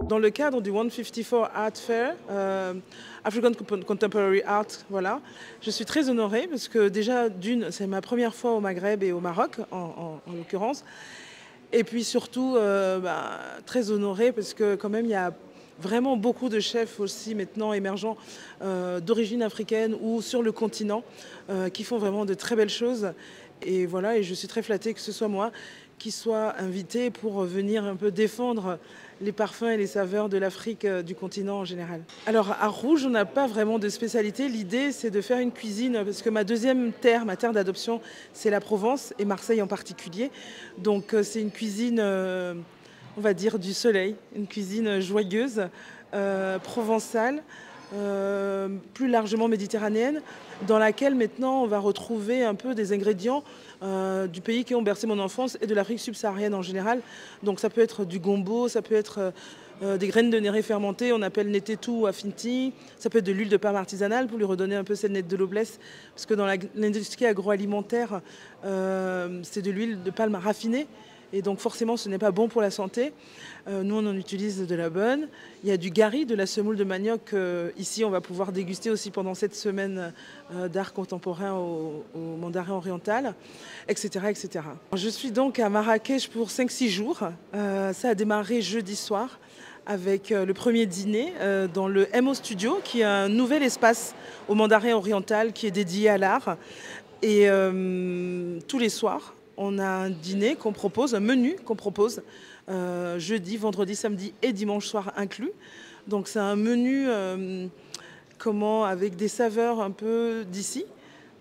Dans le cadre du 154 Art Fair, African Contemporary Art, voilà, je suis très honorée parce que déjà, d'une, c'est ma première fois au Maghreb et au Maroc, en l'occurrence. Et puis surtout, très honorée parce que quand même, il y a vraiment beaucoup de chefs aussi maintenant émergents d'origine africaine ou sur le continent qui font vraiment de très belles choses. Et voilà, et je suis très flattée que ce soit moi qui soit invitée pour venir un peu défendre les parfums et les saveurs de l'Afrique, du continent en général. Alors à Rouge, on n'a pas vraiment de spécialité. L'idée, c'est de faire une cuisine, parce que ma deuxième terre, ma terre d'adoption, c'est la Provence et Marseille en particulier. Donc c'est une cuisine, on va dire, du soleil, une cuisine joyeuse, provençale, plus largement méditerranéenne, dans laquelle maintenant on va retrouver un peu des ingrédients du pays qui ont bercé mon enfance et de l'Afrique subsaharienne en général. Donc ça peut être du gombo, ça peut être des graines de néré fermentées, on appelle netetu ou afinti, ça peut être de l'huile de palme artisanale pour lui redonner un peu cette nette de noblesse, parce que dans l'industrie agroalimentaire, c'est de l'huile de palme raffinée. Et donc forcément, ce n'est pas bon pour la santé. Nous, on en utilise de la bonne. Il y a du gari, de la semoule de manioc. Ici, on va pouvoir déguster aussi pendant cette semaine d'art contemporain au Mandarin oriental, etc., etc. Je suis donc à Marrakech pour 5-6 jours. Ça a démarré jeudi soir avec le premier dîner dans le MO Studio, qui est un nouvel espace au Mandarin oriental qui est dédié à l'art. Et tous les soirs, on a un dîner qu'on propose, un menu qu'on propose jeudi, vendredi, samedi et dimanche soir inclus. Donc c'est un menu avec des saveurs un peu d'ici,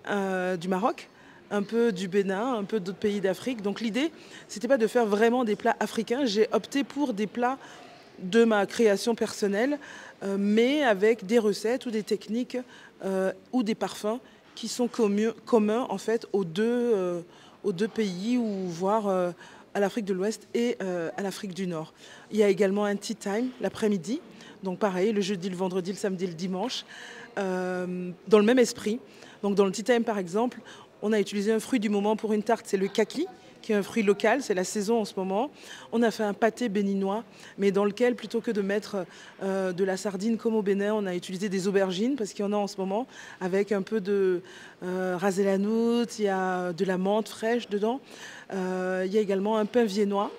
du Maroc, un peu du Bénin, un peu d'autres pays d'Afrique. Donc l'idée, c'était pas de faire vraiment des plats africains. J'ai opté pour des plats de ma création personnelle, mais avec des recettes ou des techniques ou des parfums qui sont communs en fait aux deux pays, ou voire à l'Afrique de l'Ouest et à l'Afrique du Nord. Il y a également un tea time l'après-midi, donc pareil, le jeudi, le vendredi, le samedi, le dimanche, dans le même esprit. Donc dans le tea time par exemple, on a utilisé un fruit du moment pour une tarte, c'est le kaki, qui est un fruit local, c'est la saison en ce moment. On a fait un pâté béninois, mais dans lequel, plutôt que de mettre de la sardine comme au Bénin, on a utilisé des aubergines, parce qu'il y en a en ce moment, avec un peu de ras el hanout, il y a de la menthe fraîche dedans. Il y a également un pain viennois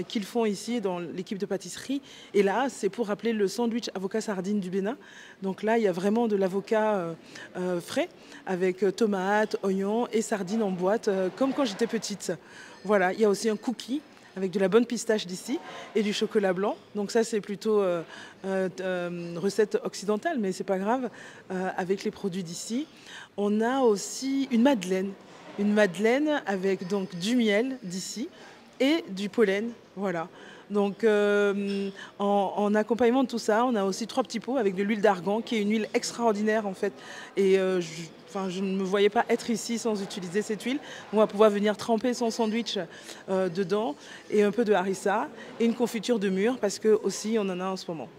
qu'ils font ici dans l'équipe de pâtisserie. Et là, c'est pour rappeler le sandwich avocat sardine du Bénin. Donc là, il y a vraiment de l'avocat frais avec tomates, oignons et sardines en boîte, comme quand j'étais petite. Voilà, il y a aussi un cookie avec de la bonne pistache d'ici et du chocolat blanc. Donc ça, c'est plutôt recette occidentale, mais c'est pas grave, avec les produits d'ici. On a aussi une madeleine avec donc du miel d'ici et du pollen, voilà. Donc en accompagnement de tout ça, on a aussi 3 petits pots avec de l'huile d'argan, qui est une huile extraordinaire en fait. Et je ne me voyais pas être ici sans utiliser cette huile. On va pouvoir venir tremper son sandwich dedans, et un peu de harissa et une confiture de mûre, parce que aussi on en a en ce moment.